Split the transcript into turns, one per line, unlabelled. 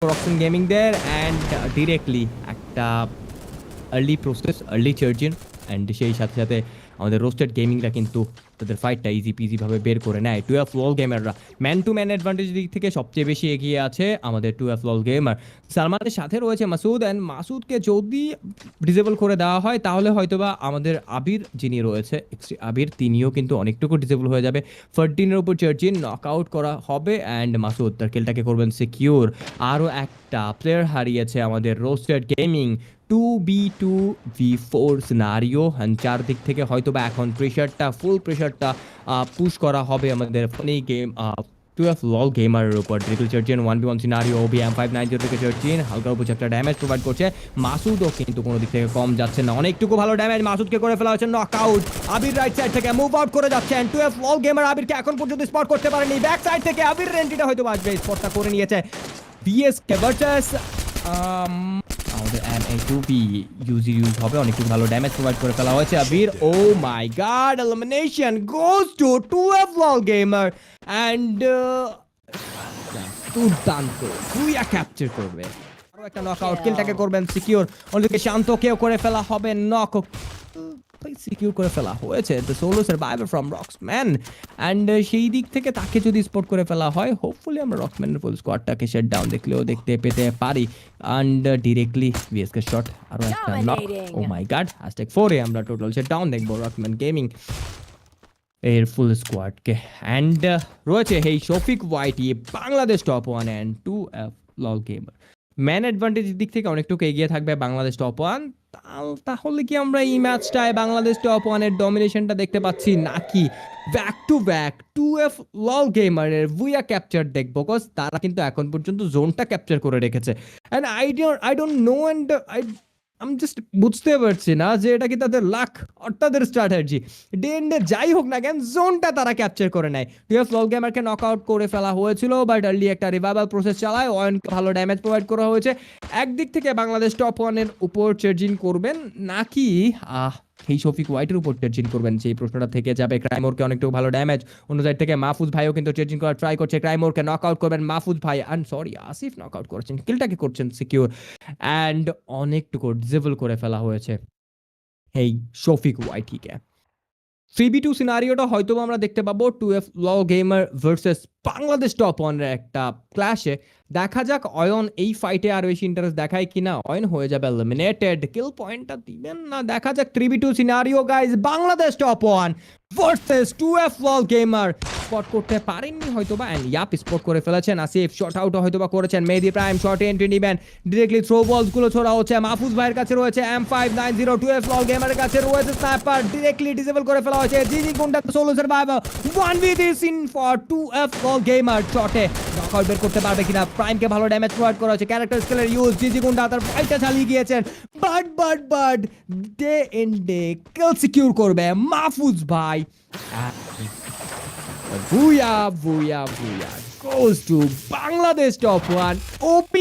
রকসন গেমিংদের and directly একটা early process early charging and সেই সাথে সাথে আমাদের রোস্টেড গেমিংরা কিন্তু তাদের ফাইটটা ইজি পিজিভাবে বের করে নেয়। 12 লল গেমাররা ম্যান টু ম্যান অ্যাডভান্টেজ দিক থেকে সবচেয়ে বেশি এগিয়ে আছে আমাদের 12 লল গেমার। সালমানের সাথে রয়েছে মাসুদ, অ্যান্ড মাসুদকে যদি ডিসেবল করে দেওয়া হয় তাহলে হয়তোবা আমাদের আবির যিনি রয়েছে আবির তিনিও কিন্তু অনেকটুকু ডিসেবল হয়ে যাবে। ফার্টিনের উপর চার্জিন নক আউট করা হবে অ্যান্ড মাসুদ তার কিলটাকে করবেন সিকিউর। আরও একটা প্লেয়ার হারিয়েছে আমাদের roasted gaming 2v2v4 scenario, and চারদিক থেকে হয়তো বা এখন প্রেশারটা ফুল প্রেশারটা পুশ করা হবে আমাদের ফানি গেম 12 লল গেমারের উপর। Triple চার্জিন 1v1 scenario Obi M590 থেকে চার্জিন হালকার উপর একটা ড্যামেজ প্রোভাইড করছে। মাসুদও কিন্তু কোনো দিক থেকে কম যাচ্ছে না, অনেকটুকু ভালো ড্যামেজ মাসুদকে করে ফেলা হয়েছে নক আউট। আবির রাইট সাইড থেকে মুভ আউট করে যাচ্ছে, 12 লল গেমার আবিরকে এখন পর্যন্ত স্পট করতে পারেনি। ব্যাক সাইড থেকে আবির এন্ট্রিটা হয়তো বাজবে, স্পটটা করে নিয়েছে। বিএসকে ভার্সেস আমাদের MA2B ইউজ হবে, অনেকটু ভালো ড্যামেজ প্রোভাইড করে ফেলা হয়েছে আবির। ও মাই গড, এলিমিনেশন গোজ টু 12 লল গেমার অ্যান্ড দুর্দান্ত ভুইয়া ক্যাপচার করবে। আরো একটা নক আউট, কিলটাকে করবেন সিকিউর। অন্যদিকে শান্তকেও করে ফেলা হবে নক, সিকিউর করে ফেলা হয়েছে the solo survivor from রক্সম্যান। And সেই দিক থেকে তাকে যদি স্পট করে ফেলা হয় হোপফুলি আমরা রক্সম্যানের ফুল স্কোয়াডটাকে শেট ডাউন দেখতে পেতে পারি। অ্যান্ড ডিরেক্টলি ভিএসকে শট, আরও একটা নক। ও মাই গড, হ্যাশট্যাগ 4 এ আমরা টোটাল শেট ডাউন দেখবো রক্সম্যান গেমিং এর ফুল স্কোয়াডকে। অ্যান্ড রয়েছে এই শফিক ওয়াইটি বাংলাদেশ টপ 1 অ্যান্ড 2 লল গেমার। ম্যান অ্যাডভান্টেজের দিক থেকে অনেকটুকু এগিয়ে থাকবে বাংলাদেশ টপ 1। তাহলে কি আমরা এই ম্যাচটায় বাংলাদেশ টপ 1 এর ডমিনেশনটা দেখতে পাচ্ছি, নাকি ব্যাক টু ব্যাক 2F লল গেমারের ভুইয়া ক্যাপচার দেখবো? বিকজ তারা কিন্তু এখন পর্যন্ত জোনটা ক্যাপচার করে রেখেছে। And I don't know, and আমি জাস্ট বুঝতে পারছি না যে এটা কি তাদের লাক আর তাদের স্ট্র্যাটেজি। ডে এন্ডে যাই হোক না কেন জোনটা তারা ক্যাপচার করে নেয়। 12 লল গেমারকে নক আউট করে ফেলা হয়েছিল, বাট আর্লি একটা রিভাইভাল প্রসেস চালায়, অয়নকে ভালো ড্যামেজ প্রোভাইড করা হয়েছে। একদিক থেকে বাংলাদেশ টপ 1 এর উপর চার্জিং করবেন নাকি এই শফিক হোয়াইটের উপর চার্জিং করবেন, সেই প্রশ্নটা থেকে যাবে। ক্রাইমোরকে অনেকটু ভালো ড্যামেজ, অন্য সাইড থেকে মাহফুজ ভাইও কিন্তু চার্জিং করার ট্রাই করছে। ক্রাইমোরকে নক আউট করবেন মাহফুজ ভাই, and sorry Asif knock out করছেন, কিলটাকে করছেন সিকিউর। অ্যান্ড অনেকটুকু ডিসেবল করে ফেলা হয়েছে এই শফিক ওয়াইটিকে। 3v2 সিনারিওটা হয়তো আমরা দেখতে পাবো 2F লল গেমার ভার্সেস বাংলাদেশ টপ 1 এর একটা ক্ল্যাশে। দেখা যাক অয়ন এই ফাইটে আর বেশি ইন্টারেস্ট দেখায় কিনা। অয়ন হয়ে যাবে এলিমিনেটেড, কিল পয়েন্টটা দিবেন না। দেখা যাক 3v2 scenario guys, Bangladesh top 1 versus 2F লল গেমার। স্পট করতে পারেননি হয়তোবা, অ্যান্ড ইয়াপ স্পট করে ফেলেছেন আসিফ, শর্ট আউট হয়তোবা করেছেন। মেহেদি প্রাইম শর্ট এন্ট্রি নিবেন, ডিরেক্টলি থ্রো বলস গুলো ছোড়া হচ্ছে। মাহফুজ ভাইয়ের কাছে রয়েছে M590, 2F লল গেমারের কাছে রয়েছে স্নাইপার, ডিরেক্টলি ডিসেবল করে ফেলা হয়েছে। জিজি গুন্ডা solo survivor 1v3 scene for 2F লল গেমার। শটে নকআউট বের করতে পারবে কিনা? প্রাইমকে ভালো ড্যামেজ প্রোভাইড করা হয়েছে, ক্যারেক্টার স্কিলের ইউজ। জিজি গুন্ডা তার ফাইটটা চালিয়ে গিয়েছেন, বাট ডে এন্ডে কিল সিকিউর করবে মাহফুজ ভাই। Booyah goes to Bangladesh top 1. OP